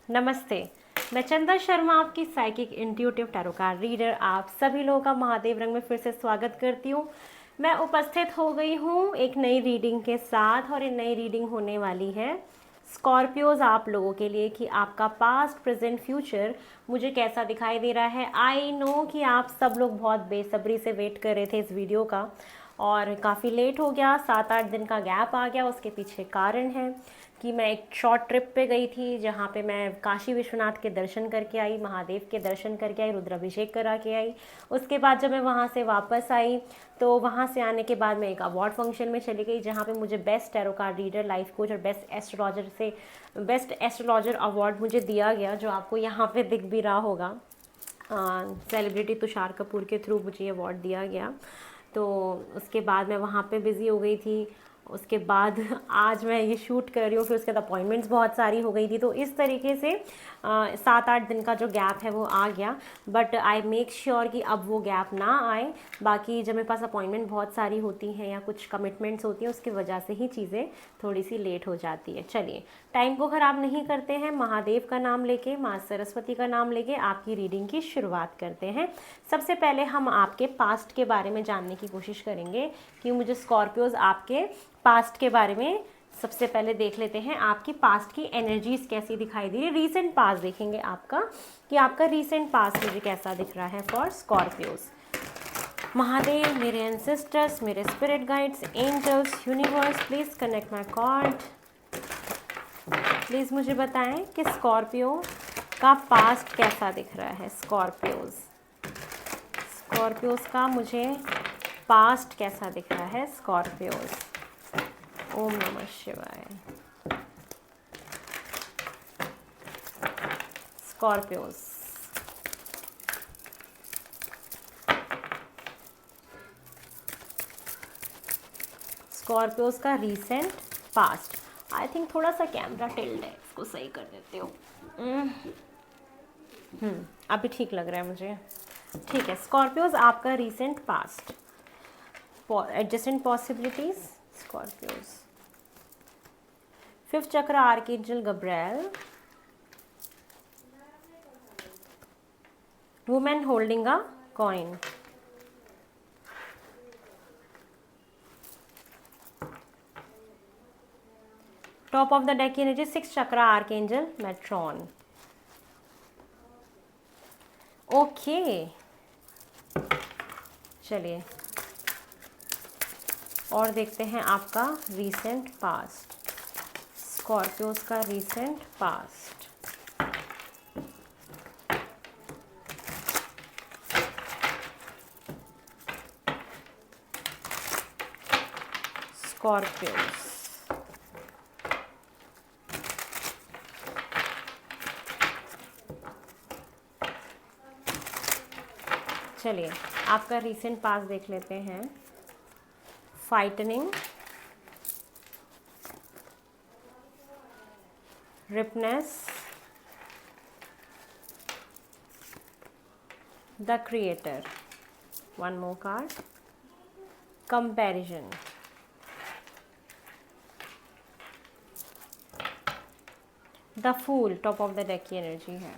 नमस्ते। मैं चंदा शर्मा, आपकी psychic intuitive tarot card reader, आप सभी लोगों का महादेव रंग में फिर से स्वागत करती हूँ। मैं उपस्थित हो गई हूँ एक नई रीडिंग के साथ, और ये नई रीडिंग होने वाली है स्कॉर्पियोज आप लोगों के लिए कि आपका पास्ट प्रेजेंट फ्यूचर मुझे कैसा दिखाई दे रहा है। आई नो कि आप सब लोग बहुत बेसब्री से वेट कर रहे थे इस वीडियो का, और काफ़ी लेट हो गया, 7-8 दिन का गैप आ गया। उसके पीछे कारण है कि मैं एक शॉर्ट ट्रिप पे गई थी, जहाँ पे मैं काशी विश्वनाथ के दर्शन करके आई, महादेव के दर्शन करके आई, रुद्राभिषेक करा के आई। उसके बाद जब मैं वहाँ से वापस आई, तो वहाँ से आने के बाद मैं एक अवार्ड फंक्शन में चली गई, जहाँ पे मुझे best tarot card reader, life coach और बेस्ट एस्ट्रोलॉजर अवार्ड मुझे दिया गया, जो आपको यहाँ पे दिख भी रहा होगा। सेलिब्रिटी तुषार कपूर के थ्रू मुझे ये अवार्ड दिया गया। तो उसके बाद मैं वहाँ पे बिज़ी हो गई थी। उसके बाद आज मैं ये शूट कर रही हूँ, फिर उसके बाद अपॉइंटमेंट्स बहुत सारी हो गई थी, तो इस तरीके से 7-8 दिन का जो गैप है वो आ गया। बट आई मेक श्योर कि अब वो गैप ना आए। बाकी जब मेरे पास अपॉइंटमेंट बहुत सारी होती हैं या कुछ कमिटमेंट्स होती हैं, उसकी वजह से ही चीज़ें थोड़ी सी लेट हो जाती है। चलिए, टाइम को ख़राब नहीं करते हैं, महादेव का नाम लेके, माँ सरस्वती का नाम लेके आपकी रीडिंग की शुरुआत करते हैं। सबसे पहले हम आपके पास्ट के बारे में जानने की कोशिश करेंगे कि मुझे स्कॉर्पियोज आपके पास्ट के बारे में सबसे पहले देख लेते हैं। आपकी पास्ट की एनर्जीज कैसी दिखाई दे रही है, रीसेंट पास्ट देखेंगे आपका कि आपका रीसेंट पास्ट मुझे कैसा दिख रहा है फॉर स्कॉर्पियोज। महादेव, मेरे एंसेस्टर्स, मेरे spirit guides, angels, universe, please connect my card. Please मुझे बताएं कि स्कॉर्पियो का पास्ट कैसा दिख रहा है। स्कॉर्पियोज का मुझे पास्ट कैसा दिख रहा है। स्कॉर्पियोज, ओम नमः शिवाय। स्कॉर्पियोज, स्कॉर्पियोज का रीसेंट पास्ट। आई थिंक थोड़ा सा कैमरा टिल्ड है, इसको सही कर देते हो। अभी ठीक लग रहा है मुझे। ठीक है, स्कॉर्पियोज आपका recent past, adjacent possibilities. Scorpios, 5th चक्र, archangel Gabriel, women holding a coin, top of the deck energy, 6th चक्र, आर्कएंजल मेट्रॉन। ओके, चलिए और देखते हैं आपका रीसेंट पास्ट, स्कॉर्पियोज का रीसेंट पास्ट। स्कॉर्पियोज, चलिए आपका रीसेंट पास्ट देख लेते हैं। Frightening, ripeness, the creator, one more card, comparison, the fool, top of the deck की एनर्जी है।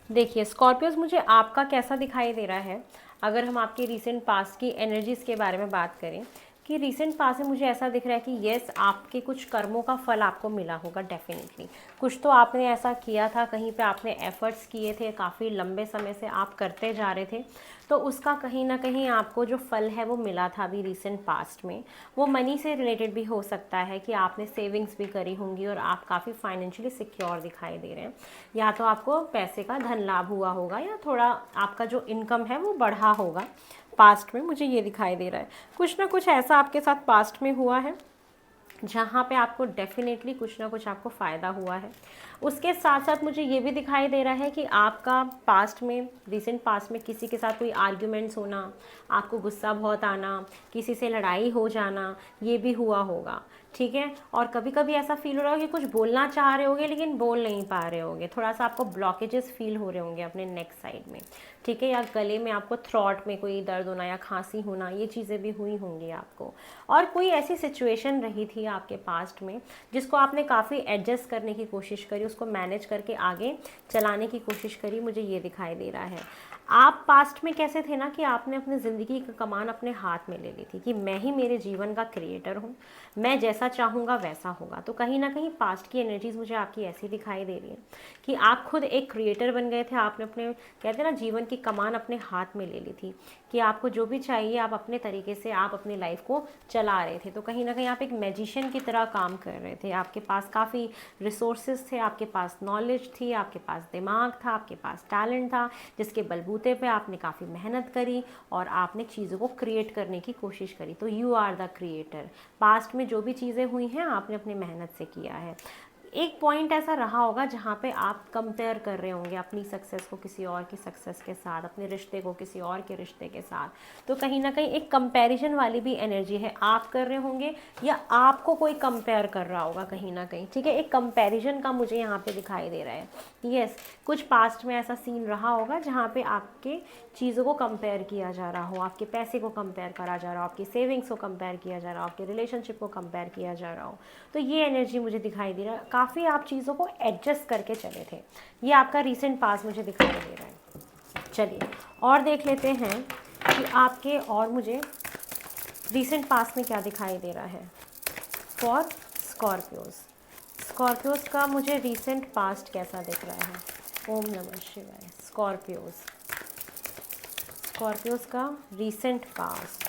देखिए स्कॉर्पियोज, मुझे आपका कैसा दिखाई दे रहा है। अगर हम आपके रीसेंट पास्ट की एनर्जीज़ के बारे में बात करें कि रीसेंट पास्ट में मुझे ऐसा दिख रहा है कि येस, आपके कुछ कर्मों का फल आपको मिला होगा डेफिनेटली। कुछ तो आपने ऐसा किया था, कहीं पे आपने एफर्ट्स किए थे, काफ़ी लंबे समय से आप करते जा रहे थे, तो उसका कहीं ना कहीं आपको जो फल है वो मिला था अभी रिसेंट पास्ट में। वो मनी से रिलेटेड भी हो सकता है कि आपने सेविंग्स भी करी होंगी और आप काफ़ी फाइनेंशियली सिक्योर दिखाई दे रहे हैं, या तो आपको पैसे का धन लाभ हुआ होगा, या थोड़ा आपका जो इनकम है वो बढ़ा होगा पास्ट में। मुझे ये दिखाई दे रहा है कुछ ना कुछ ऐसा आपके साथ पास्ट में हुआ है जहाँ पे आपको डेफिनेटली कुछ ना कुछ आपको फ़ायदा हुआ है। उसके साथ साथ मुझे ये भी दिखाई दे रहा है कि आपका पास्ट में, रिसेंट पास्ट में किसी के साथ कोई आर्ग्यूमेंट्स होना, आपको गुस्सा बहुत आना, किसी से लड़ाई हो जाना, ये भी हुआ होगा। ठीक है। और कभी कभी ऐसा फील हो रहा होगा कि कुछ बोलना चाह रहे होगे लेकिन बोल नहीं पा रहे होगे, थोड़ा सा आपको ब्लॉकेजेस फील हो रहे होंगे अपने नेक साइड में, ठीक है, या गले में आपको थ्रॉट में कोई दर्द होना या खांसी होना, ये चीज़ें भी हुई होंगी आपको। और कोई ऐसी सिचुएशन रही थी आपके पास्ट में जिसको आपने काफ़ी एडजस्ट करने की कोशिश करी, उसको मैनेज करके आगे चलाने की कोशिश करी, मुझे ये दिखाई दे रहा है। आप पास्ट में कैसे थे ना कि आपने अपनी ज़िंदगी का कमान अपने हाथ में ले ली थी कि मैं ही मेरे जीवन का क्रिएटर हूँ, मैं जैसा चाहूँगा वैसा होगा। तो कहीं ना कहीं पास्ट की एनर्जीज़ मुझे आपकी ऐसी दिखाई दे रही है कि आप खुद एक क्रिएटर बन गए थे, आपने अपने कहते हैं ना जीवन की कमान अपने हाथ में ले ली थी कि आपको जो भी चाहिए आप अपने तरीके से आप अपनी लाइफ को चला रहे थे। तो कहीं ना कहीं आप एक मैजिशियन की तरह काम कर रहे थे, आपके पास काफ़ी रिसोर्सेज थे, आपके पास नॉलेज थी, आपके पास दिमाग था, आपके पास टैलेंट था, जिसके बलबूते पे आपने काफ़ी मेहनत करी और आपने चीज़ों को क्रिएट करने की कोशिश करी। तो you are the creator. Past में जो भी चीज़ें हुई हैं आपने अपनी मेहनत से किया है। एक पॉइंट ऐसा रहा होगा जहाँ पे आप कंपेयर कर रहे होंगे अपनी सक्सेस को किसी और की सक्सेस के साथ, अपने रिश्ते को किसी और के रिश्ते के साथ। तो कहीं ना कहीं एक कंपैरिजन वाली भी एनर्जी है, आप कर रहे होंगे या आपको कोई कंपेयर कर रहा होगा कहीं ना कहीं, ठीक है। एक कंपैरिजन का मुझे यहाँ पे दिखाई दे रहा है। यस, कुछ पास्ट में ऐसा सीन रहा होगा जहाँ पे आपके चीज़ों को कंपेयर किया जा रहा हो, आपके पैसे को कंपेयर करा जा रहा हो, आपकी सेविंग्स को कंपेयर किया जा रहा हो, आपके रिलेशनशिप को कंपेयर किया जा रहा हो। तो ये एनर्जी मुझे दिखाई दे रहा है, काफ़ी आप चीज़ों को एडजस्ट करके चले थे। ये आपका रीसेंट पास मुझे दिखाई दे रहा है। चलिए और देख लेते हैं कि आपके और मुझे रीसेंट पास में क्या दिखाई दे रहा है फॉर स्कॉर्पियोज। स्कॉर्पियोज का मुझे रीसेंट पास्ट कैसा दिख रहा है। ओम नमः शिवाय। स्कॉर्पियोज, स्कॉर्पियोज का रीसेंट पास्ट।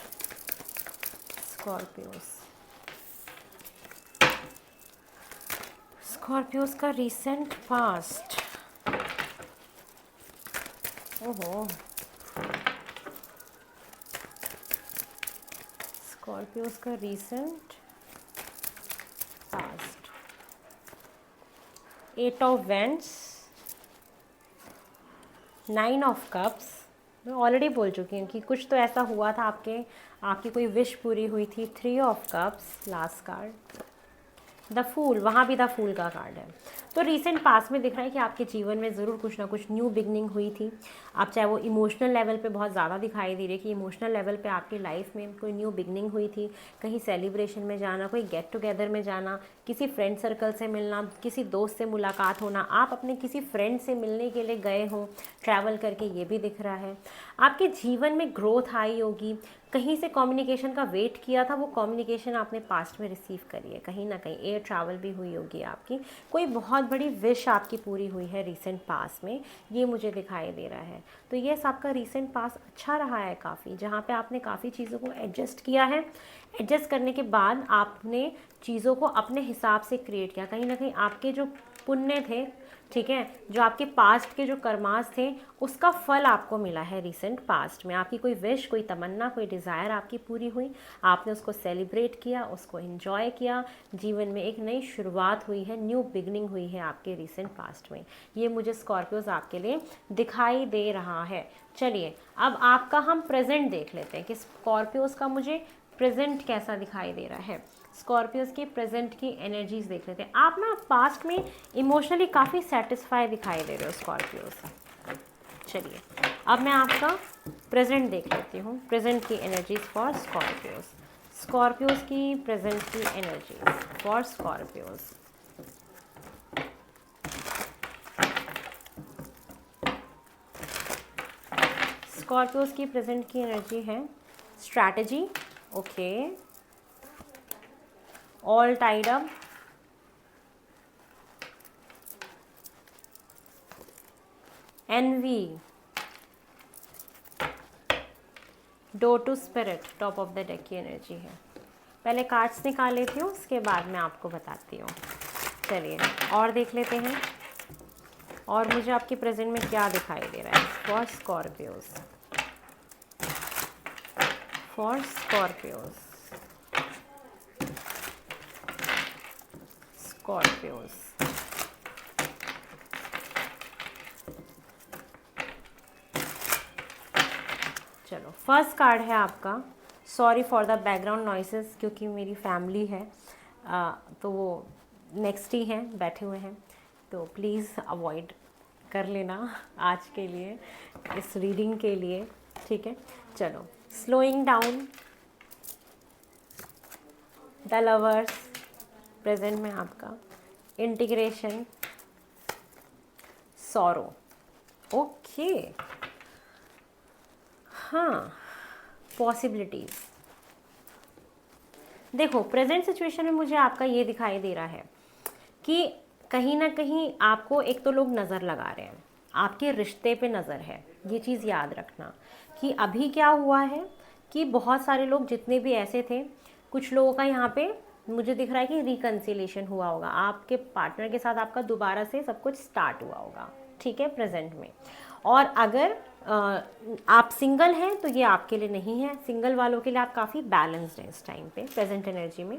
स्कॉर्पियोज, स्कॉर्पियोज का रीसेंट पास्ट। ओहो, स्कॉर्पियोज का recent past. 8 of vents, 9 of cups. मैं ऑलरेडी बोल चुकी हूँ कि कुछ तो ऐसा हुआ था, आपकी कोई विश पूरी हुई थी। 3 of cups last card. The fool, वहाँ भी द फूल का कार्ड है। तो रीसेंट पास में दिख रहा है कि आपके जीवन में ज़रूर कुछ ना कुछ न्यू बिगनिंग हुई थी। आप चाहे वो इमोशनल लेवल पे बहुत ज़्यादा दिखाई दे रही है कि इमोशनल लेवल पे आपकी लाइफ में कोई न्यू बिगनिंग हुई थी। कहीं सेलिब्रेशन में जाना, कोई गेट टुगेदर में जाना, किसी फ्रेंड सर्कल से मिलना, किसी दोस्त से मुलाकात होना, आप अपने किसी फ्रेंड से मिलने के लिए गए हों ट्रैवल करके, ये भी दिख रहा है। आपके जीवन में ग्रोथ आई होगी, कहीं से कम्युनिकेशन का वेट किया था, वो कम्युनिकेशन आपने पास्ट में रिसीव करी है। कहीं ना कहीं एयर ट्रैवल भी हुई होगी आपकी, कोई बहुत बड़ी विश आपकी पूरी हुई है रीसेंट पास में, ये मुझे दिखाई दे रहा है। तो ये आपका रीसेंट पास अच्छा रहा है काफ़ी, जहाँ पे आपने काफ़ी चीज़ों को एडजस्ट किया है। एडजस्ट करने के बाद आपने चीज़ों को अपने हिसाब से क्रिएट किया। कहीं ना कहीं आपके जो पुण्य थे, ठीक है, जो आपके पास्ट के जो कर्मास थे, उसका फल आपको मिला है रीसेंट पास्ट में। आपकी कोई विश, कोई तमन्ना, कोई डिज़ायर आपकी पूरी हुई, आपने उसको सेलिब्रेट किया, उसको एंजॉय किया, जीवन में एक नई शुरुआत हुई है, न्यू बिगनिंग हुई है आपके रीसेंट पास्ट में। ये मुझे स्कॉर्पियोज आपके लिए दिखाई दे रहा है। चलिए अब आपका हम प्रेजेंट देख लेते हैं कि स्कॉर्पियोज का मुझे प्रेजेंट कैसा दिखाई दे रहा है। स्कॉर्पियोज के प्रेजेंट की एनर्जीज देख लेते हैं। आप ना पास्ट में इमोशनली काफ़ी सेटिस्फाई दिखाई दे रहे हो स्कॉर्पियोज। चलिए अब मैं आपका प्रेजेंट देख लेती हूँ, प्रेजेंट की एनर्जीज फॉर स्कॉर्पियोज। स्कॉर्पियोज की प्रेजेंट की एनर्जीज फॉर स्कॉर्पियोज। स्कॉर्पियोज की प्रेजेंट की एनर्जी है strategy, okay, all tied up, envy, door to spirit, top of the deck की एनर्जी है। पहले कार्ड्स निकाल लेती हूँ, उसके बाद मैं आपको बताती हूँ। चलिए और देख लेते हैं और मुझे आपके प्रेजेंट में क्या दिखाई दे रहा है for Scorpios. For Scorpios, Scorpios, चलो फर्स्ट कार्ड है आपका, sorry for the background noises, क्योंकि मेरी फैमिली है। तो वो नेक्स्ट ही हैं, बैठे हुए हैं, तो प्लीज़ अवॉइड कर लेना आज के लिए, इस रीडिंग के लिए, ठीक है। चलो, slowing down, the lovers, present में आपका, इंटीग्रेशन, सॉरो, ओके, हाँ, पॉसिबिलिटीज़। देखो, प्रेजेंट सिचुएशन में मुझे आपका ये दिखाई दे रहा है कि कहीं ना कहीं आपको एक तो लोग नज़र लगा रहे हैं, आपके रिश्ते पे नज़र है। ये चीज़ याद रखना कि अभी क्या हुआ है कि बहुत सारे लोग जितने भी ऐसे थे, कुछ लोगों का यहाँ पे मुझे दिख रहा है कि रिकन्सिलेशन हुआ होगा, आपके पार्टनर के साथ आपका दोबारा से सब कुछ स्टार्ट हुआ होगा, ठीक है, प्रेजेंट में। और अगर आप सिंगल हैं तो ये आपके लिए नहीं है, सिंगल वालों के लिए आप काफ़ी बैलेंस्ड हैं इस टाइम पे, प्रेजेंट एनर्जी में।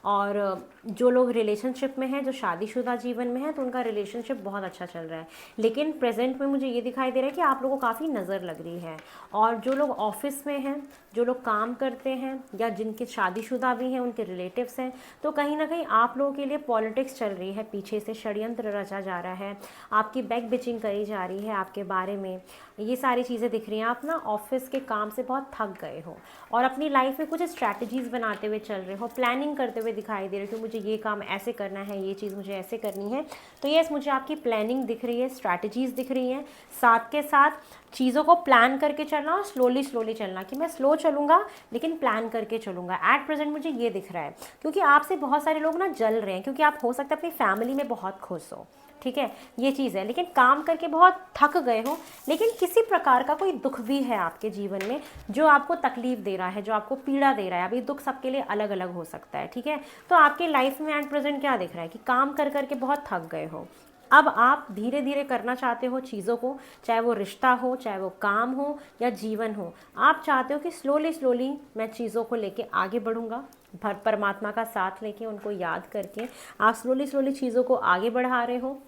और जो लोग रिलेशनशिप में हैं, जो शादीशुदा जीवन में हैं, तो उनका रिलेशनशिप बहुत अच्छा चल रहा है। लेकिन प्रेजेंट में मुझे ये दिखाई दे रहा है कि आप लोगों को काफ़ी नज़र लग रही है। और जो लोग ऑफिस में हैं, जो लोग काम करते हैं, या जिनके शादीशुदा भी हैं, उनके रिलेटिव्स हैं, तो कहीं ना कहीं आप लोगों के लिए पॉलिटिक्स चल रही है, पीछे से षड्यंत्र रचा जा रहा है, आपकी बैक बिचिंग करी जा रही है आपके बारे में, ये सारी चीज़ें दिख रही हैं। आप ना ऑफिस के काम से बहुत थक गए हो और अपनी लाइफ में कुछ स्ट्रैटेजीज़ बनाते हुए चल रहे हो, प्लानिंग करते हुए दिखाई दे रहे हो कि मुझे ये काम ऐसे करना है, ये चीज़ मुझे ऐसे करनी है। तो यस, मुझे आपकी प्लानिंग दिख रही है, स्ट्रैटेजीज़ दिख रही हैं, साथ के साथ चीज़ों को प्लान करके चलना और स्लोली चलना, कि मैं स्लो चलूँगा लेकिन प्लान करके चलूँगा। एट प्रेजेंट मुझे ये दिख रहा है, क्योंकि आपसे बहुत सारे लोग ना जल रहे हैं, क्योंकि आप हो सकता है अपनी फैमिली में बहुत खुश हो, ठीक है, ये चीज़ है, लेकिन काम करके बहुत थक गए हो, लेकिन किसी प्रकार का कोई दुख भी है आपके जीवन में जो आपको तकलीफ दे रहा है, जो आपको पीड़ा दे रहा है। अभी दुख सबके लिए अलग अलग हो सकता है, ठीक है। तो आपके लाइफ में एट प्रेजेंट क्या दिख रहा है कि काम कर करके बहुत थक गए हो, अब आप धीरे धीरे करना चाहते हो चीज़ों को, चाहे वो रिश्ता हो, चाहे वो काम हो या जीवन हो। आप चाहते हो कि स्लोली मैं चीज़ों को लेके आगे बढ़ूँगा, परमात्मा का साथ लेके, उनको याद करके आप स्लोली चीज़ों को आगे बढ़ा रहे हो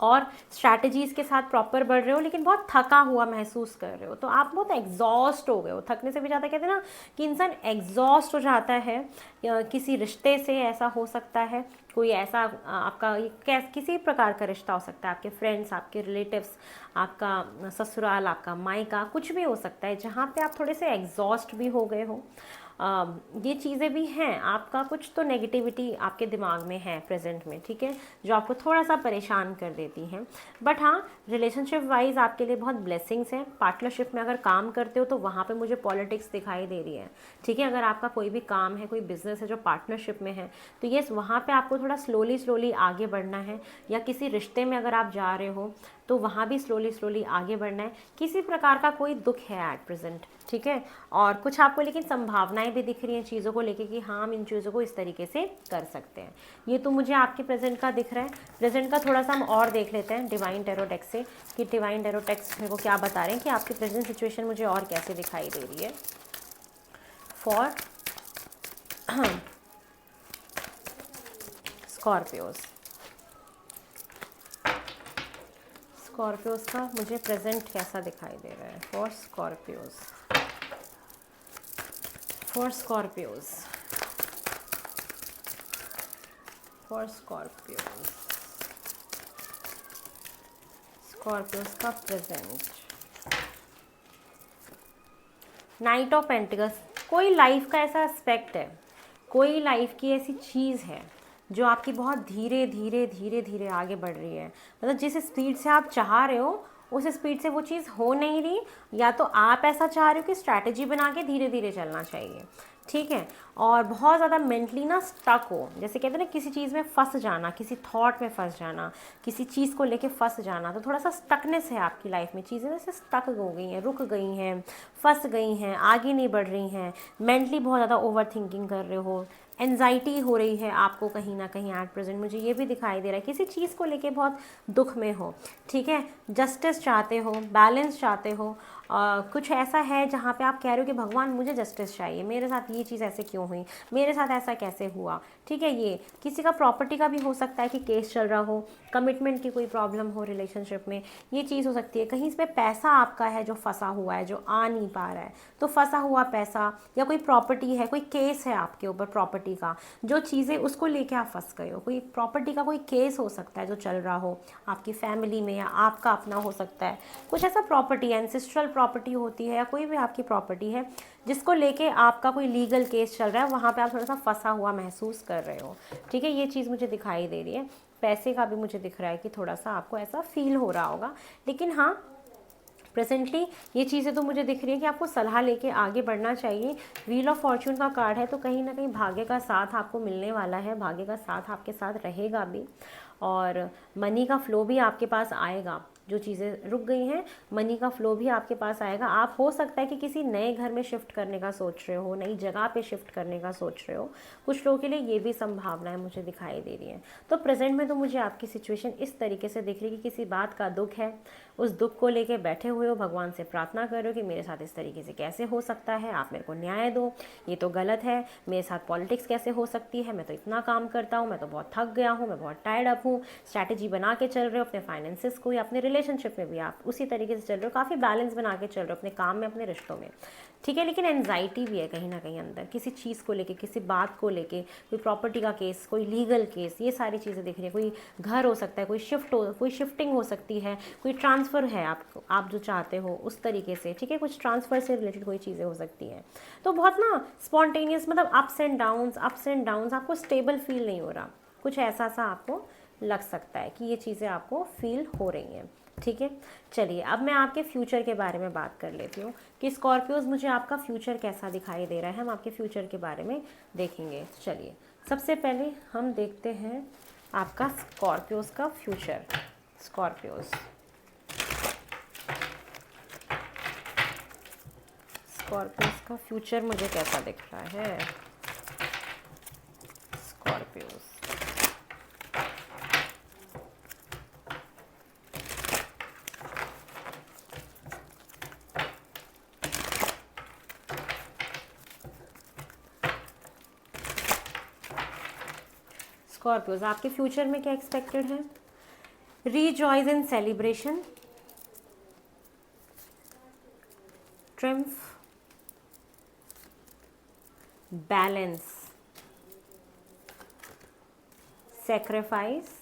और स्ट्रैटेजीज़ के साथ प्रॉपर बढ़ रहे हो, लेकिन बहुत थका हुआ महसूस कर रहे हो। तो आप बहुत एग्जॉस्ट हो गए हो, थकने से भी ज़्यादा कहते हैं ना कि इंसान एग्जॉस्ट हो जाता है। किसी रिश्ते से ऐसा हो सकता है, कोई ऐसा आपका किसी प्रकार का रिश्ता हो सकता है, आपके फ्रेंड्स, आपके रिलेटिव्स, आपका ससुराल, आपका मायका, कुछ भी हो सकता है जहाँ पे आप थोड़े से एग्जॉस्ट भी हो गए हो। ये चीज़ें भी हैं, आपका कुछ तो नेगेटिविटी आपके दिमाग में है प्रेजेंट में, ठीक है, जो आपको थोड़ा सा परेशान कर देती हैं। बट हाँ, रिलेशनशिप वाइज आपके लिए बहुत ब्लेसिंग्स हैं। पार्टनरशिप में अगर काम करते हो तो वहाँ पे मुझे पॉलिटिक्स दिखाई दे रही है, ठीक है। अगर आपका कोई भी काम है, कोई बिजनेस है जो पार्टनरशिप में है, तो यस, वहाँ पे आपको थोड़ा स्लोली आगे बढ़ना है। या किसी रिश्ते में अगर आप जा रहे हो तो वहाँ भी स्लोली आगे बढ़ना है। किसी प्रकार का कोई दुख है एट प्रेजेंट, ठीक है। और कुछ आपको लेकिन संभावनाएं भी दिख रही हैं चीज़ों को लेके कि हाँ, हम इन चीज़ों को इस तरीके से कर सकते हैं। ये तो मुझे आपके प्रेजेंट का दिख रहा है। प्रेजेंट का थोड़ा सा हम और देख लेते हैं डिवाइन टैरो डेक से कि डिवाइन टैरो डेक मेरे को क्या बता रहे हैं कि आपकी प्रेजेंट सिचुएशन मुझे और कैसे दिखाई दे रही है फॉर स्कॉर्पियोज। स्कॉर्पियोज का मुझे प्रेजेंट कैसा दिखाई दे रहा है for Scorpios, for Scorpios, for Scorpios, Scorpios का प्रेजेंट। Night of pentacles. कोई लाइफ का ऐसा एस्पेक्ट है, कोई लाइफ की ऐसी चीज़ है जो आपकी बहुत धीरे आगे बढ़ रही है। मतलब जिस स्पीड से आप चाह रहे हो उस स्पीड से वो चीज़ हो नहीं रही, या तो आप ऐसा चाह रहे हो कि स्ट्रैटेजी बना के धीरे चलना चाहिए, ठीक है। और बहुत ज़्यादा मेंटली ना स्टक हो, जैसे कहते हैं ना किसी चीज़ में फंस जाना, किसी थॉट में फंस जाना, किसी चीज़ को लेके फंस जाना। तो थोड़ा सा स्टकनेस है आपकी लाइफ में, चीज़ें जैसे स्टक हो गई हैं, रुक गई हैं, फंस गई हैं, आगे नहीं बढ़ रही हैं। मेंटली बहुत ज़्यादा ओवर थिंकिंग कर रहे हो, एंजाइटी हो रही है आपको कहीं ना कहीं एट प्रेजेंट। मुझे ये भी दिखाई दे रहा है किसी चीज़ को लेके बहुत दुख में हो, ठीक है। जस्टिस चाहते हो, बैलेंस चाहते हो, कुछ ऐसा है जहाँ पे आप कह रहे हो कि भगवान मुझे जस्टिस चाहिए, मेरे साथ ये चीज़ ऐसे क्यों हुई, मेरे साथ ऐसा कैसे हुआ। ठीक है, ये किसी का प्रॉपर्टी का भी हो सकता है कि केस चल रहा हो, कमिटमेंट की कोई प्रॉब्लम हो रिलेशनशिप में, ये चीज़ हो सकती है। कहीं इसमें पैसा आपका है जो फंसा हुआ है, जो आ नहीं पा रहा है, तो फंसा हुआ पैसा या कोई प्रॉपर्टी है, कोई केस है आपके ऊपर प्रॉपर्टी का, जो चीज़ें उसको लेके आप फंस गए हो। कोई प्रॉपर्टी का कोई केस हो सकता है जो चल रहा हो आपकी फैमिली में, या आपका अपना हो सकता है। कुछ ऐसा प्रॉपर्टी, एंसेस्ट्रल प्रॉपर्टी होती है या कोई भी आपकी प्रॉपर्टी है जिसको लेके आपका कोई लीगल केस चल रहा है, वहाँ पे आप थोड़ा सा फंसा हुआ महसूस कर रहे हो। ठीक है, ये चीज़ मुझे दिखाई दे रही है। पैसे का भी मुझे दिख रहा है कि थोड़ा सा आपको ऐसा फील हो रहा होगा। लेकिन हाँ, प्रेजेंटली ये चीज़ें तो मुझे दिख रही है कि आपको सलाह लेके आगे बढ़ना चाहिए। व्हील ऑफ फॉर्चून का कार्ड है, तो कहीं ना कहीं भाग्य का साथ आपको मिलने वाला है, भाग्य का साथ आपके साथ रहेगा भी, और मनी का फ्लो भी आपके पास आएगा। जो चीज़ें रुक गई हैं, मनी का फ्लो भी आपके पास आएगा। आप हो सकता है कि किसी नए घर में शिफ्ट करने का सोच रहे हो, नई जगह पे शिफ्ट करने का सोच रहे हो। कुछ लोगों के लिए ये भी संभावनाएं मुझे दिखाई दे रही हैं। तो प्रेजेंट में तो मुझे आपकी सिचुएशन इस तरीके से दिख रही है कि किसी बात का दुख है, उस दुख को लेके बैठे हुए हो, भगवान से प्रार्थना कर रहे हो कि मेरे साथ इस तरीके से कैसे हो सकता है, आप मेरे को न्याय दो, ये तो गलत है। मेरे साथ पॉलिटिक्स कैसे हो सकती है, मैं तो इतना काम करता हूँ, मैं तो बहुत थक गया हूँ, मैं बहुत टायर्ड अप हूँ। स्ट्रैटेजी बना के चल रहे हो अपने फाइनेंसेस को, या अपने रिलेशनशिप में भी आप उसी तरीके से चल रहे हो, काफ़ी बैलेंस बना के चल रहे हो अपने काम में, अपने रिश्तों में। ठीक है, लेकिन एनजाइटी भी है कहीं ना कहीं अंदर, किसी चीज़ को लेके, किसी बात को लेके, कोई प्रॉपर्टी का केस, कोई लीगल केस, ये सारी चीज़ें दिख रही है। कोई घर हो सकता है, कोई शिफ्टिंग हो सकती है, कोई ट्रांसफ़र है आप जो चाहते हो उस तरीके से। ठीक है, कुछ ट्रांसफ़र से रिलेटेड कोई चीज़ें हो सकती हैं। तो बहुत ना स्पॉन्टेनियस, मतलब अप्स एंड डाउन्स, आपको स्टेबल फील नहीं हो रहा। कुछ ऐसा सा आपको लग सकता है कि ये चीज़ें आपको फील हो रही हैं। ठीक है, चलिए अब मैं आपके फ्यूचर के बारे में बात कर लेती हूँ कि स्कॉर्पियोज मुझे आपका फ्यूचर कैसा दिखाई दे रहा है। हम आपके फ्यूचर के बारे में देखेंगे। चलिए सबसे पहले हम देखते हैं आपका स्कॉर्पियोज का फ्यूचर। स्कॉर्पियोज का फ्यूचर मुझे कैसा दिख रहा है। स्कॉर्पियोज, स्कॉर्पियोज आपके फ्यूचर में क्या एक्सपेक्टेड है। Rejoice in celebration, triumph, balance, sacrifice,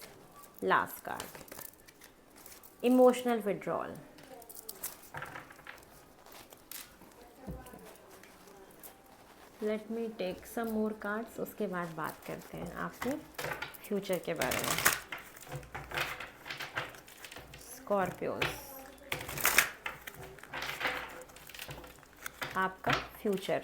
last card, emotional withdrawal. Let me take some more cards, उसके बाद बात करते हैं आपके फ्यूचर के बारे में। स्कॉर्पियोज, आपका फ्यूचर।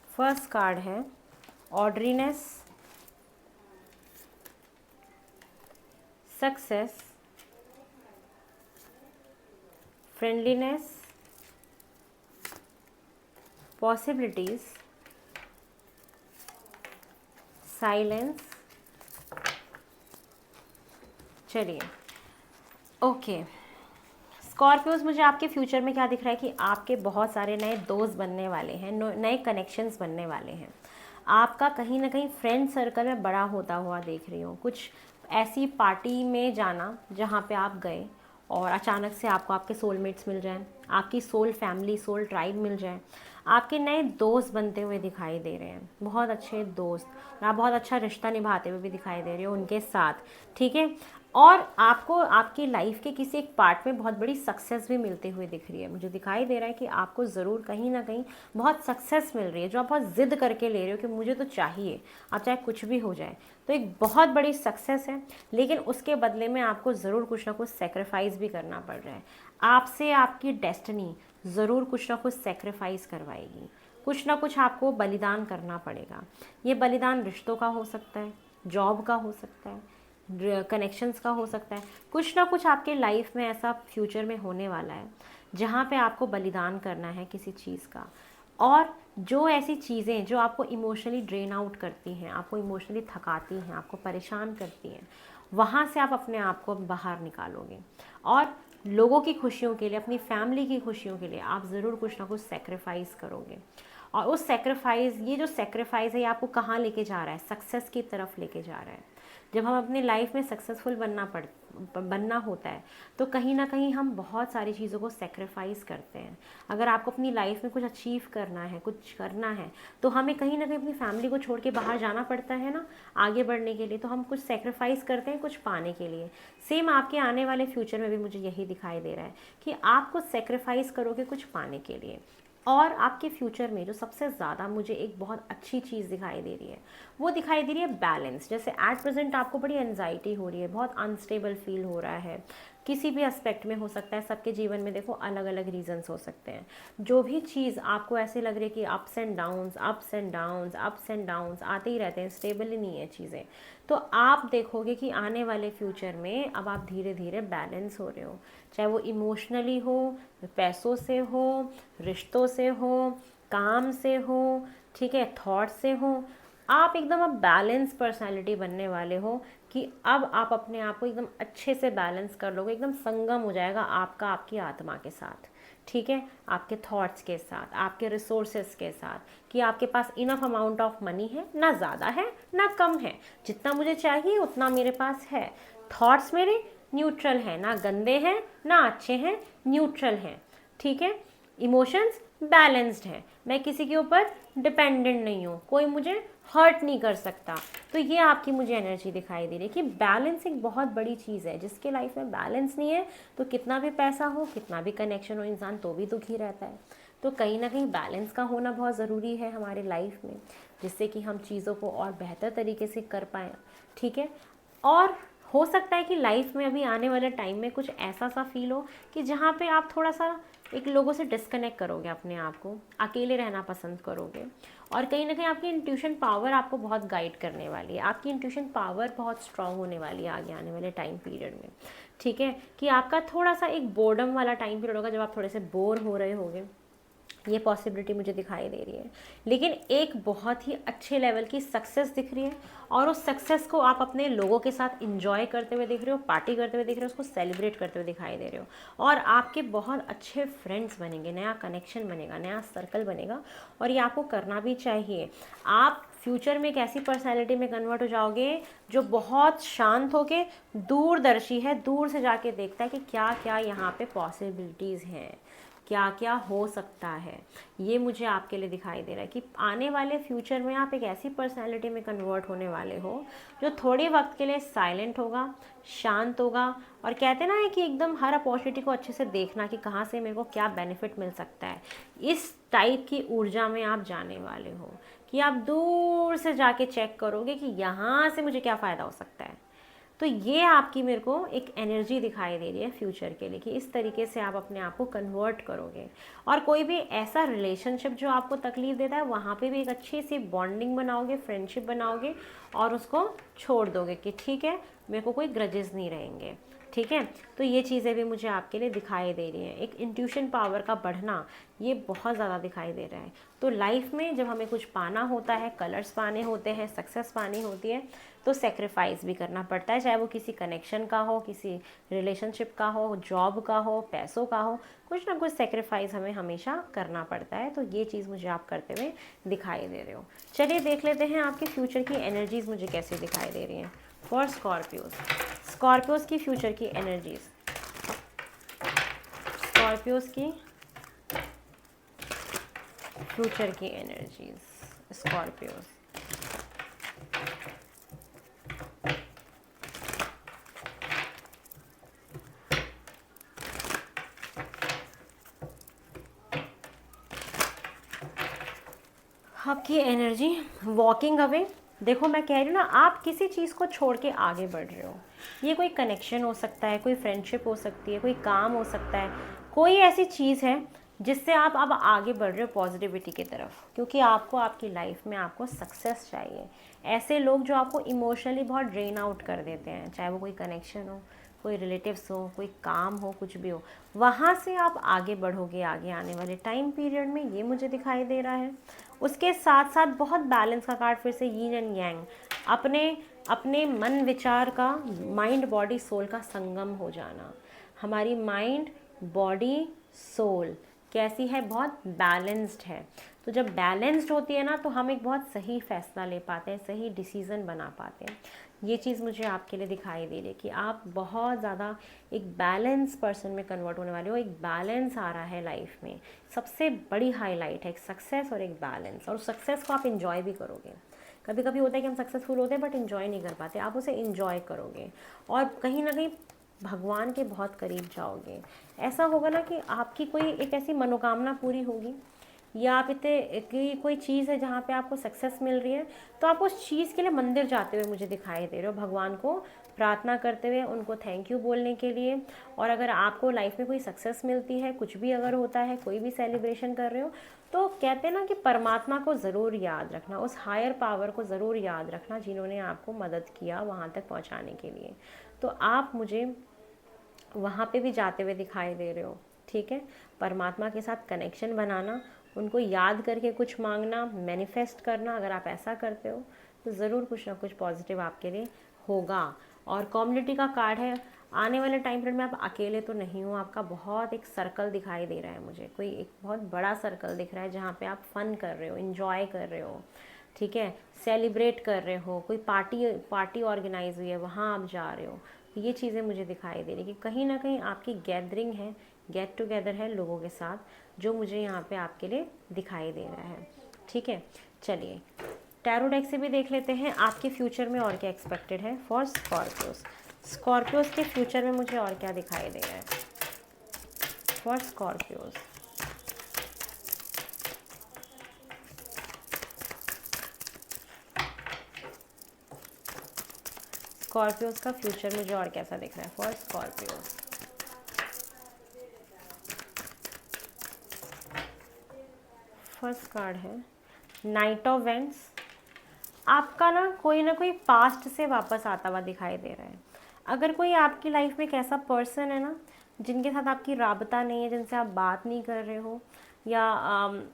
फर्स्ट कार्ड है ऑर्डरीनेस, सक्सेस, फ्रेंडलीनेस, पॉसिबिलिटीज, साइलेंस। चलिए ओके, स्कॉर्पियोज मुझे आपके फ्यूचर में क्या दिख रहा है कि आपके बहुत सारे नए दोस्त बनने वाले हैं, नए कनेक्शंस बनने वाले हैं। आपका कहीं ना कहीं फ्रेंड सर्कल में बड़ा होता हुआ देख रही हूँ। कुछ ऐसी पार्टी में जाना जहाँ पे आप गए और अचानक से आपको आपके सोलमेट्स मिल जाएं, आपकी सोल फैमिली, सोल ट्राइब मिल जाए, आपके नए दोस्त बनते हुए दिखाई दे रहे हैं, बहुत अच्छे दोस्त, आप बहुत अच्छा रिश्ता निभाते हुए भी दिखाई दे रहे हो उनके साथ। ठीक है, और आपको आपकी लाइफ के किसी एक पार्ट में बहुत बड़ी सक्सेस भी मिलते हुए दिख रही है। मुझे दिखाई दे रहा है कि आपको ज़रूर कहीं ना कहीं बहुत सक्सेस मिल रही है, जो आप बहुत ज़िद करके ले रहे हो कि मुझे तो चाहिए, अब चाहे कुछ भी हो जाए। तो एक बहुत बड़ी सक्सेस है, लेकिन उसके बदले में आपको ज़रूर कुछ ना कुछ सेक्रीफाइस भी करना पड़ रहा है। आपसे आपकी डेस्टिनी ज़रूर कुछ ना कुछ सेक्रीफाइस करवाएगी, कुछ ना कुछ आपको बलिदान करना पड़ेगा। ये बलिदान रिश्तों का हो सकता है, जॉब का हो सकता है, कनेक्शंस का हो सकता है। कुछ ना कुछ आपके लाइफ में ऐसा फ्यूचर में होने वाला है जहाँ पे आपको बलिदान करना है किसी चीज़ का। और जो ऐसी चीज़ें जो आपको इमोशनली ड्रेन आउट करती हैं, आपको इमोशनली थकाती हैं, आपको परेशान करती हैं, वहाँ से आप अपने आप को बाहर निकालोगे। और लोगों की खुशियों के लिए, अपनी फैमिली की खुशियों के लिए आप ज़रूर कुछ ना कुछ सेक्रीफाइस करोगे। और उस सेक्रीफाइस, ये जो सेक्रीफाइस है ये आपको कहाँ लेके जा रहा है? सक्सेस की तरफ लेके जा रहा है। जब हम अपनी लाइफ में सक्सेसफुल बनना होता है तो कहीं ना कहीं हम बहुत सारी चीज़ों को सेक्रीफाइस करते हैं। अगर आपको अपनी लाइफ में कुछ अचीव करना है, कुछ करना है, तो हमें कहीं ना कहीं अपनी फैमिली को छोड़ के बाहर जाना पड़ता है ना, आगे बढ़ने के लिए। तो हम कुछ सेक्रीफाइस करते हैं कुछ पाने के लिए। सेम आपके आने वाले फ्यूचर में भी मुझे यही दिखाई दे रहा है कि आप कुछ सेक्रीफाइस करोगे कुछ पाने के लिए। और आपके फ्यूचर में जो सबसे ज़्यादा मुझे एक बहुत अच्छी चीज़ दिखाई दे रही है, वो दिखाई दे रही है बैलेंस। जैसे एट प्रेजेंट आपको बड़ी एनजाइटी हो रही है, बहुत अनस्टेबल फील हो रहा है, किसी भी एस्पेक्ट में हो सकता है, सबके जीवन में देखो अलग अलग रीजंस हो सकते हैं। जो भी चीज़ आपको ऐसे लग रही है कि ups and downs, ups and downs, ups and downs आते ही रहते हैं, स्टेबल ही नहीं है चीज़ें, तो आप देखोगे कि आने वाले फ्यूचर में अब आप धीरे धीरे बैलेंस हो रहे हो। चाहे वो इमोशनली हो, पैसों से हो, रिश्तों से हो, काम से हो, ठीक है, थॉट से हो, आप एकदम अब बैलेंस पर्सनालिटी बनने वाले हो कि अब आप अपने आप को एकदम अच्छे से बैलेंस कर लोगे। एकदम संगम हो जाएगा आपका आपकी आत्मा के साथ, ठीक है, आपके थॉट्स के साथ, आपके रिसोर्सेस के साथ, कि आपके पास इनफ अमाउंट ऑफ मनी है, ना ज़्यादा है ना कम है, जितना मुझे चाहिए उतना मेरे पास है। थॉट्स मेरे न्यूट्रल हैं, ना गंदे हैं ना अच्छे हैं, न्यूट्रल हैं, ठीक है। इमोशंस बैलेंस्ड हैं, मैं किसी के ऊपर डिपेंडेंट नहीं हूँ, कोई मुझे हर्ट नहीं कर सकता। तो ये आपकी मुझे एनर्जी दिखाई दे रही है कि बैलेंस एक बहुत बड़ी चीज़ है। जिसके लाइफ में बैलेंस नहीं है तो कितना भी पैसा हो, कितना भी कनेक्शन हो, इंसान तो भी दुखी रहता है। तो कहीं ना कहीं बैलेंस का होना बहुत ज़रूरी है हमारे लाइफ में, जिससे कि हम चीज़ों को और बेहतर तरीके से कर पाएँ, ठीक है। और हो सकता है कि लाइफ में अभी आने वाले टाइम में कुछ ऐसा सा फील हो कि जहाँ पे आप थोड़ा सा एक लोगों से डिस्कनेक्ट करोगे, अपने आप को अकेले रहना पसंद करोगे। और कहीं ना कहीं आपकी इंट्यूशन पावर आपको बहुत गाइड करने वाली है, आपकी इंट्यूशन पावर बहुत स्ट्रांग होने वाली है आगे आने वाले टाइम पीरियड में, ठीक है। कि आपका थोड़ा सा एक बोर्डम वाला टाइम पीरियड होगा, जब आप थोड़े से बोर हो रहे होगे, ये पॉसिबिलिटी मुझे दिखाई दे रही है। लेकिन एक बहुत ही अच्छे लेवल की सक्सेस दिख रही है, और उस सक्सेस को आप अपने लोगों के साथ इंजॉय करते हुए दिख रहे हो, पार्टी करते हुए दिख रहे हो, उसको सेलिब्रेट करते हुए दिखाई दे रहे हो। और आपके बहुत अच्छे फ्रेंड्स बनेंगे, नया कनेक्शन बनेगा, नया सर्कल बनेगा, और ये आपको करना भी चाहिए। आप फ्यूचर में एक ऐसी पर्सनैलिटी में कन्वर्ट हो जाओगे जो बहुत शांत होके दूरदर्शी है, दूर से जाके देखता है कि क्या क्या यहाँ पे पॉसिबिलिटीज़ हैं, क्या क्या हो सकता है। ये मुझे आपके लिए दिखाई दे रहा है कि आने वाले फ्यूचर में आप एक ऐसी पर्सनालिटी में कन्वर्ट होने वाले हो जो थोड़े वक्त के लिए साइलेंट होगा, शांत होगा, और कहते ना है कि एकदम हर अपॉर्चुनिटी को अच्छे से देखना कि कहाँ से मेरे को क्या बेनिफिट मिल सकता है। इस टाइप की ऊर्जा में आप जाने वाले हो कि आप दूर से जाके चेक करोगे कि यहाँ से मुझे क्या फ़ायदा हो सकता है। तो ये आपकी मेरे को एक एनर्जी दिखाई दे रही है फ्यूचर के लिए कि इस तरीके से आप अपने आप को कन्वर्ट करोगे। और कोई भी ऐसा रिलेशनशिप जो आपको तकलीफ देता है, वहाँ पे भी एक अच्छी सी बॉन्डिंग बनाओगे, फ्रेंडशिप बनाओगे, और उसको छोड़ दोगे कि ठीक है, मेरे को कोई ग्रजेस नहीं रहेंगे, ठीक है। तो ये चीज़ें भी मुझे आपके लिए दिखाई दे रही हैं। एक इंट्यूशन पावर का बढ़ना ये बहुत ज़्यादा दिखाई दे रहा है। तो लाइफ में जब हमें कुछ पाना होता है, कलर्स पाने होते हैं, सक्सेस पानी होती है, तो सेक्रीफाइस भी करना पड़ता है, चाहे वो किसी कनेक्शन का हो, किसी रिलेशनशिप का हो, जॉब का हो, पैसों का हो, कुछ ना कुछ सेक्रीफाइस हमें हमेशा करना पड़ता है। तो ये चीज़ मुझे आप करते हुए दिखाई दे रहे हो। चलिए देख लेते हैं आपके फ्यूचर की एनर्जीज़ मुझे कैसे दिखाई दे रही हैं फॉर स्कॉर्पियोज़ की फ्यूचर की एनर्जीज़, स्कॉर्पियोज़ की फ्यूचर की एनर्जीज़, स्कॉर्पियोज़। आपकी एनर्जी वॉकिंग अवे। देखो मैं कह रही हूँ ना, आप किसी चीज़ को छोड़ के आगे बढ़ रहे हो। ये कोई कनेक्शन हो सकता है, कोई फ्रेंडशिप हो सकती है, कोई काम हो सकता है, कोई ऐसी चीज़ है जिससे आप अब आगे बढ़ रहे हो पॉजिटिविटी की तरफ, क्योंकि आपको आपकी लाइफ में आपको सक्सेस चाहिए। ऐसे लोग जो आपको इमोशनली बहुत ड्रेन आउट कर देते हैं, चाहे वो कोई कनेक्शन हो, कोई रिलेटिव्स हो, कोई काम हो, कुछ भी हो, वहाँ से आप आगे बढ़ोगे आगे आने वाले टाइम पीरियड में, ये मुझे दिखाई दे रहा है। उसके साथ साथ बहुत बैलेंस का कार्ड फिर से यीन एंड यांग, अपने अपने मन विचार का, माइंड बॉडी सोल का संगम हो जाना। हमारी माइंड बॉडी सोल कैसी है, बहुत बैलेंस्ड है। तो जब बैलेंस्ड होती है ना, तो हम एक बहुत सही फैसला ले पाते हैं, सही डिसीज़न बना पाते हैं। ये चीज़ मुझे आपके लिए दिखाई दे रही है कि आप बहुत ज़्यादा एक बैलेंस पर्सन में कन्वर्ट होने वाले हो। एक बैलेंस आ रहा है लाइफ में, सबसे बड़ी हाईलाइट है एक सक्सेस और एक बैलेंस। और उस सक्सेस को आप इंजॉय भी करोगे। कभी कभी होता है कि हम सक्सेसफुल होते हैं बट इन्जॉय नहीं कर पाते, आप उसे इन्जॉय करोगे और कहीं ना कहीं भगवान के बहुत करीब जाओगे। ऐसा होगा ना कि आपकी कोई एक ऐसी मनोकामना पूरी होगी, या आप इतने कि कोई चीज़ है जहाँ पे आपको सक्सेस मिल रही है, तो आप उस चीज़ के लिए मंदिर जाते हुए मुझे दिखाई दे रहे हो, भगवान को प्रार्थना करते हुए, उनको थैंक यू बोलने के लिए। और अगर आपको लाइफ में कोई सक्सेस मिलती है, कुछ भी अगर होता है, कोई भी सेलिब्रेशन कर रहे हो, तो कहते हैं ना कि परमात्मा को ज़रूर याद रखना, उस हायर पावर को ज़रूर याद रखना जिन्होंने आपको मदद किया वहाँ तक पहुँचाने के लिए। तो आप मुझे वहाँ पे भी जाते हुए दिखाई दे रहे हो, ठीक है। परमात्मा के साथ कनेक्शन बनाना, उनको याद करके कुछ मांगना, मैनिफेस्ट करना, अगर आप ऐसा करते हो तो ज़रूर कुछ ना कुछ पॉजिटिव आपके लिए होगा। और कम्युनिटी का कार्ड है, आने वाले टाइम पीरियड में आप अकेले तो नहीं हो, आपका बहुत एक सर्कल दिखाई दे रहा है मुझे, कोई एक बहुत बड़ा सर्कल दिख रहा है जहाँ पे आप फन कर रहे हो, इन्जॉय कर रहे हो, ठीक है, सेलिब्रेट कर रहे हो, कोई पार्टी ऑर्गेनाइज हुई है वहाँ आप जा रहे हो। ये चीज़ें मुझे दिखाई दे रही कि कहीं ना कहीं आपकी गैदरिंग है, गेट टुगेदर है लोगों के साथ, जो मुझे यहाँ पे आपके लिए दिखाई दे रहा है, ठीक है। चलिए टैरो डेक से भी देख लेते हैं आपके फ्यूचर में और क्या एक्सपेक्टेड है फॉर स्कॉर्पियोस। स्कॉर्पियोस के फ्यूचर में मुझे और क्या दिखाई दे रहा है फॉर स्कॉर्पियोस। स्कॉर्पियोस का फ्यूचर मुझे और कैसा दिख रहा है फॉर स्कॉर्पियोस। फर्स्ट कार्ड है नाइट ऑफ वेंट्स। आपका ना कोई पास्ट से वापस आता हुआ दिखाई दे रहा है। अगर कोई आपकी लाइफ में एक ऐसा पर्सन है ना जिनके साथ आपकी राबता नहीं है, जिनसे आप बात नहीं कर रहे हो, या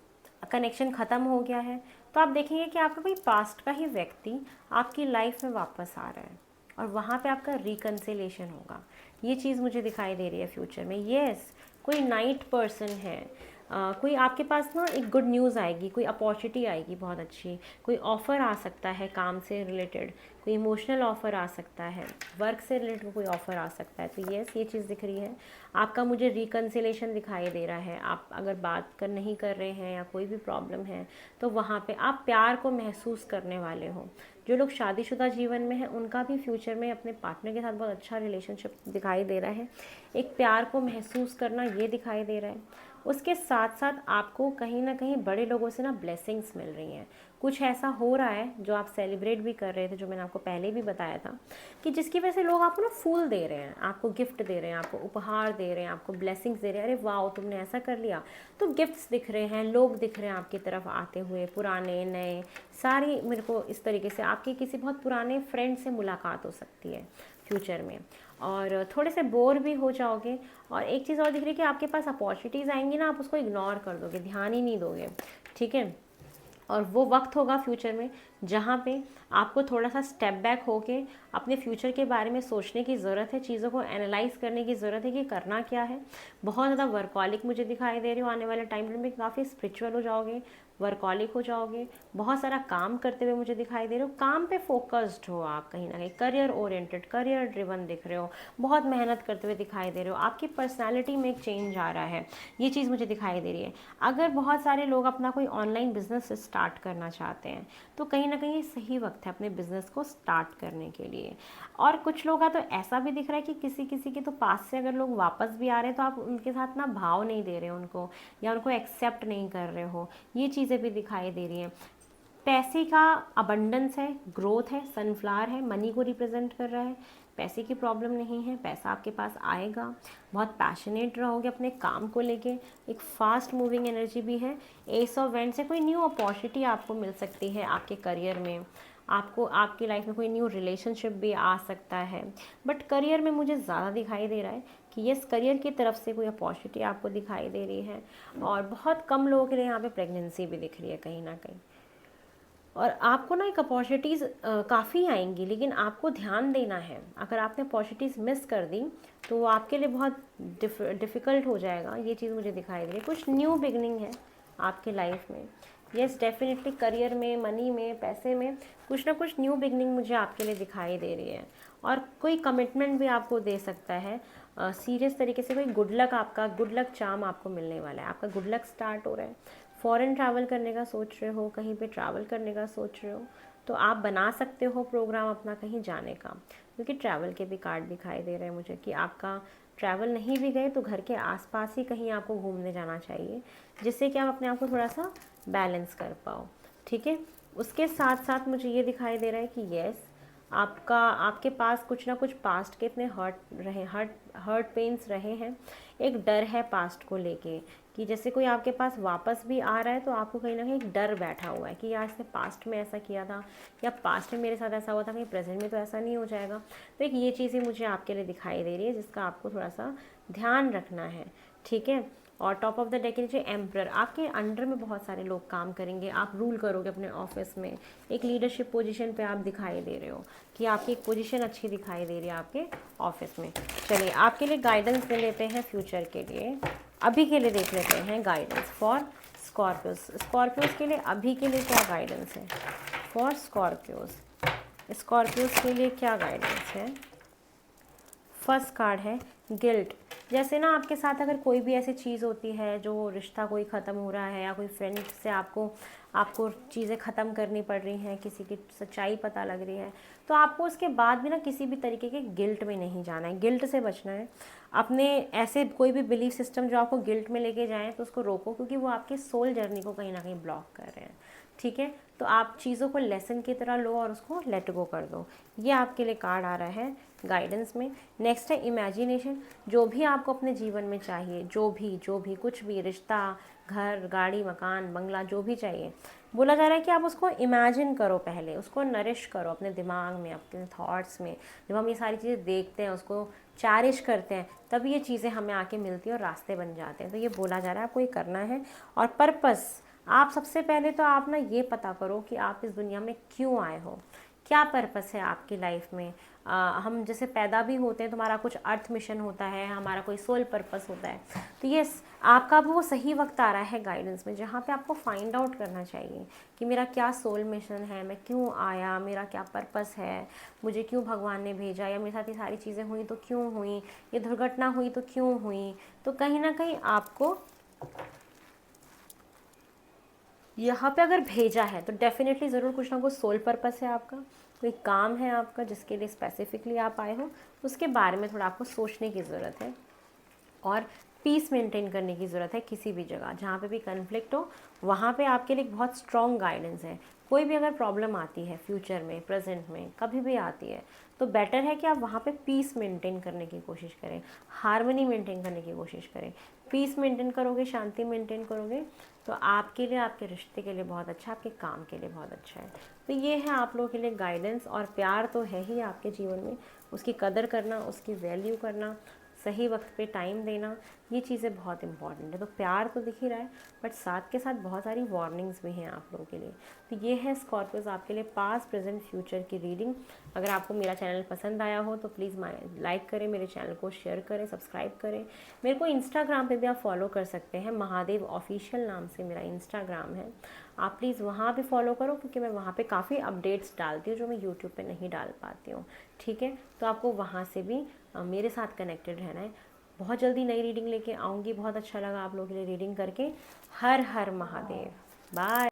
कनेक्शन ख़त्म हो गया है, तो आप देखेंगे कि आपका कोई पास्ट का ही व्यक्ति आपकी लाइफ में वापस आ रहा है और वहाँ पे आपका रिकन्सिलेशन होगा। ये चीज़ मुझे दिखाई दे रही है फ्यूचर में। येस, कोई नाइट पर्सन है, कोई आपके पास ना एक गुड न्यूज़ आएगी, कोई अपॉर्चुनिटी आएगी बहुत अच्छी, कोई ऑफ़र आ सकता है काम से रिलेटेड, कोई इमोशनल ऑफ़र आ सकता है, वर्क से रिलेटेड कोई ऑफ़र आ सकता है। तो येस, ये चीज़ दिख रही है। आपका मुझे रिकन्सिलेशन दिखाई दे रहा है। आप अगर बात नहीं कर रहे हैं या कोई भी प्रॉब्लम है, तो वहाँ पे आप प्यार को महसूस करने वाले हो। जो लोग शादीशुदा जीवन में हैं उनका भी फ्यूचर में अपने पार्टनर के साथ बहुत अच्छा रिलेशनशिप दिखाई दे रहा है। एक प्यार को महसूस करना ये दिखाई दे रहा है। उसके साथ साथ आपको कहीं ना कहीं बड़े लोगों से ना ब्लेसिंग्स मिल रही हैं। कुछ ऐसा हो रहा है जो आप सेलिब्रेट भी कर रहे थे, जो मैंने आपको पहले भी बताया था, कि जिसकी वजह से लोग आपको ना फूल दे रहे हैं, आपको गिफ्ट दे रहे हैं, आपको उपहार दे रहे हैं, आपको ब्लेसिंग्स दे रहे हैं। अरे वाह, तुमने ऐसा कर लिया। तो गिफ्ट्स दिख रहे हैं, लोग दिख रहे हैं आपकी तरफ आते हुए, पुराने नए सारी। मेरे को इस तरीके से आपके किसी बहुत पुराने फ्रेंड से मुलाकात हो सकती है फ्यूचर में, और थोड़े से बोर भी हो जाओगे। और एक चीज़ और दिख रही है कि आपके पास अपॉर्चुनिटीज़ आएंगी ना, आप उसको इग्नोर कर दोगे, ध्यान ही नहीं दोगे, ठीक है। और वो वक्त होगा फ्यूचर में जहाँ पे आपको थोड़ा सा स्टेप बैक होके अपने फ्यूचर के बारे में सोचने की ज़रूरत है, चीज़ों को एनालाइज करने की ज़रूरत है कि करना क्या है। बहुत ज़्यादा वर्कॉलिक मुझे दिखाई दे रही हो आने वाले टाइम में, काफ़ी स्पिरिचुअल हो जाओगे, वर्कॉलिक हो जाओगे, बहुत सारा काम करते हुए मुझे दिखाई दे रहे हो। काम पे फोकस्ड हो आप, कहीं ना कहीं करियर ओरिएंटेड, करियर ड्रिवन दिख रहे हो, बहुत मेहनत करते हुए दिखाई दे रहे हो। आपकी पर्सनैलिटी में एक चेंज आ रहा है, ये चीज़ मुझे दिखाई दे रही है। अगर बहुत सारे लोग अपना कोई ऑनलाइन बिजनेस स्टार्ट करना चाहते हैं तो कहीं ना कहीं सही वक्त है अपने बिजनेस को स्टार्ट करने के लिए। और कुछ लोग का तो ऐसा भी दिख रहा है कि किसी किसी के तो पास से अगर लोग वापस भी आ रहे हैं तो आप उनके साथ ना भाव नहीं दे रहे हो उनको, या उनको एक्सेप्ट नहीं कर रहे हो, ये चीज़ें भी दिखाई दे रही हैं। पैसे का अबंडेंस है, ग्रोथ है, सनफ्लावर है, मनी को रिप्रेजेंट कर रहा है। पैसे की प्रॉब्लम नहीं है, पैसा आपके पास आएगा। बहुत पैशनेट रहोगे अपने काम को लेके, एक फास्ट मूविंग एनर्जी भी है। एस ऑफ वेंड से कोई न्यू अपॉर्चुनिटी आपको मिल सकती है आपके करियर में, आपको आपकी लाइफ में कोई न्यू रिलेशनशिप भी आ सकता है। बट करियर में मुझे ज़्यादा दिखाई दे रहा है कि यस, करियर की तरफ से कोई अपॉर्चुनिटी आपको दिखाई दे रही है। और बहुत कम लोगों के लिए यहाँ पे प्रेगनेंसी भी दिख रही है कहीं ना कहीं। और आपको ना एक अपॉर्चुनिटीज़ काफ़ी आएंगी, लेकिन आपको ध्यान देना है। अगर आपने अपॉर्चुनिटीज़ मिस कर दी तो वो आपके लिए बहुत डिफ़िकल्ट हो जाएगा। ये चीज़ मुझे दिखाई दे रही है। कुछ न्यू बिगनिंग है आपके लाइफ में। यस, डेफिनेटली करियर में, मनी में, पैसे में कुछ ना कुछ न्यू बिगनिंग मुझे आपके लिए दिखाई दे रही है। और कोई कमिटमेंट भी आपको दे सकता है सीरियस तरीके से। कोई गुड लक, आपका गुड लक चार्म आपको मिलने वाला है। आपका गुड लक स्टार्ट हो रहा है। फॉरेन ट्रैवल करने का सोच रहे हो, कहीं पे ट्रैवल करने का सोच रहे हो, तो आप बना सकते हो प्रोग्राम अपना कहीं जाने का, क्योंकि ट्रैवल के भी कार्ड दिखाई दे रहे हैं मुझे कि आपका ट्रैवल नहीं भी गए तो घर के आसपास ही कहीं आपको घूमने जाना चाहिए, जिससे कि आप अपने आप को थोड़ा सा बैलेंस कर पाओ। ठीक है, उसके साथ साथ मुझे ये दिखाई दे रहा है कि येस, आपके पास कुछ ना कुछ पास्ट के इतने हर्ट पेन्स रहे हैं। एक डर है पास्ट को लेके कि जैसे कोई आपके पास वापस भी आ रहा है तो आपको कहीं ना कहीं एक डर बैठा हुआ है कि यार इसने पास्ट में ऐसा किया था, या पास्ट में मेरे साथ ऐसा हुआ था, कहीं प्रेजेंट में तो ऐसा नहीं हो जाएगा। तो एक ये चीज़ें मुझे आपके लिए दिखाई दे रही है जिसका आपको थोड़ा सा ध्यान रखना है। ठीक है, और टॉप ऑफ द डेक के नीचे एम्परर, आपके अंडर में बहुत सारे लोग काम करेंगे, आप रूल करोगे अपने ऑफिस में। एक लीडरशिप पोजीशन पे आप दिखाई दे रहे हो कि आपकी एक पोजीशन अच्छी दिखाई दे रही है आपके ऑफिस में। चलिए आपके लिए गाइडेंस दे लेते हैं फ्यूचर के लिए। अभी के लिए देख लेते हैं गाइडेंस फॉर स्कॉर्पियोज। स्कॉर्पियोज के लिए अभी के लिए क्या गाइडेंस है फॉर स्कॉर्पियोज? स्कॉर्पियोज के लिए क्या गाइडेंस है? फर्स्ट कार्ड है गिल्ट। जैसे ना आपके साथ अगर कोई भी ऐसी चीज़ होती है, जो रिश्ता कोई ख़त्म हो रहा है, या कोई फ्रेंड से आपको चीज़ें ख़त्म करनी पड़ रही हैं, किसी की सच्चाई पता लग रही है, तो आपको उसके बाद भी ना किसी भी तरीके के गिल्ट में नहीं जाना है, गिल्ट से बचना है। अपने ऐसे कोई भी बिलीफ सिस्टम जो आपको गिल्ट में लेके जाएँ तो उसको रोको, क्योंकि वो आपकी सोल जर्नी को कहीं ना कहीं ब्लॉक कर रहे हैं। ठीक है, तो आप चीज़ों को लेसन की तरह लो और उसको लेट गो कर दो। ये आपके लिए कार्ड आ रहा है गाइडेंस में। नेक्स्ट है इमेजिनेशन। जो भी आपको अपने जीवन में चाहिए, जो भी कुछ भी, रिश्ता, घर, गाड़ी, मकान, बंगला, जो भी चाहिए, बोला जा रहा है कि आप उसको इमेजिन करो, पहले उसको नरिश करो अपने दिमाग में, अपने थॉट्स में। जब हम ये सारी चीज़ें देखते हैं, उसको चैरिश करते हैं, तब ये चीज़ें हमें आके मिलती हैं और रास्ते बन जाते हैं। तो ये बोला जा रहा है आपको ये करना है। और पर्पस, आप सबसे पहले तो आप ना ये पता करो कि आप इस दुनिया में क्यों आए हो, क्या पर्पस है आपकी लाइफ में। हम जैसे पैदा भी होते हैं तो हमारा कुछ अर्थ मिशन होता है, हमारा कोई सोल पर्पस होता है। तो यस, आपका वो सही वक्त आ रहा है गाइडेंस में, जहाँ पे आपको फाइंड आउट करना चाहिए कि मेरा क्या सोल मिशन है, मैं क्यों आया, मेरा क्या पर्पस है, मुझे क्यों भगवान ने भेजा, या मेरे साथ ये सारी चीज़ें हुई तो क्यों हुई, ये दुर्घटना हुई तो क्यों हुई। तो कहीं ना कहीं आपको यहाँ पे अगर भेजा है तो डेफिनेटली ज़रूर कुछ ना कुछ सोल पर्पस है आपका, कोई काम है आपका जिसके लिए स्पेसिफिकली आप आए हो। उसके बारे में थोड़ा आपको सोचने की ज़रूरत है, और पीस मेंटेन करने की ज़रूरत है। किसी भी जगह जहाँ पे भी कन्फ्लिक्ट हो, वहाँ पे आपके लिए बहुत स्ट्रॉन्ग गाइडेंस है। कोई भी अगर प्रॉब्लम आती है फ्यूचर में, प्रेजेंट में, कभी भी आती है, तो बेटर है कि आप वहाँ पे पीस मेंटेन करने की कोशिश करें, हार्मनी मेंटेन करने की कोशिश करें। पीस मेंटेन करोगे, शांति मेंटेन करोगे, तो आपके लिए, आपके रिश्ते के लिए बहुत अच्छा, आपके काम के लिए बहुत अच्छा है। तो ये है आप लोगों के लिए गाइडेंस। और प्यार तो है ही आपके जीवन में, उसकी कदर करना, उसकी वैल्यू करना, सही वक्त पे टाइम देना, ये चीज़ें बहुत इंपॉर्टेंट है। तो प्यार तो दिख ही रहा है, बट साथ के साथ बहुत सारी वार्निंग्स भी हैं आप लोगों के लिए। तो ये है स्कॉर्पियोज आपके लिए पास्ट, प्रेजेंट, फ्यूचर की रीडिंग। अगर आपको मेरा चैनल पसंद आया हो तो प्लीज़ लाइक करें, मेरे चैनल को शेयर करें, सब्सक्राइब करें। मेरे को इंस्टाग्राम पे भी आप फॉलो कर सकते हैं, महादेव ऑफिशियल नाम से मेरा इंस्टाग्राम है। आप प्लीज़ वहाँ भी फॉलो करो, क्योंकि मैं वहाँ पे काफ़ी अपडेट्स डालती हूँ जो मैं यूट्यूब पे नहीं डाल पाती हूँ। ठीक है, तो आपको वहाँ से भी मेरे साथ कनेक्टेड रहना है। बहुत जल्दी नई रीडिंग लेके आऊँगी। बहुत अच्छा लगा आप लोगों के लिए रीडिंग करके। हर हर महादेव। बाय।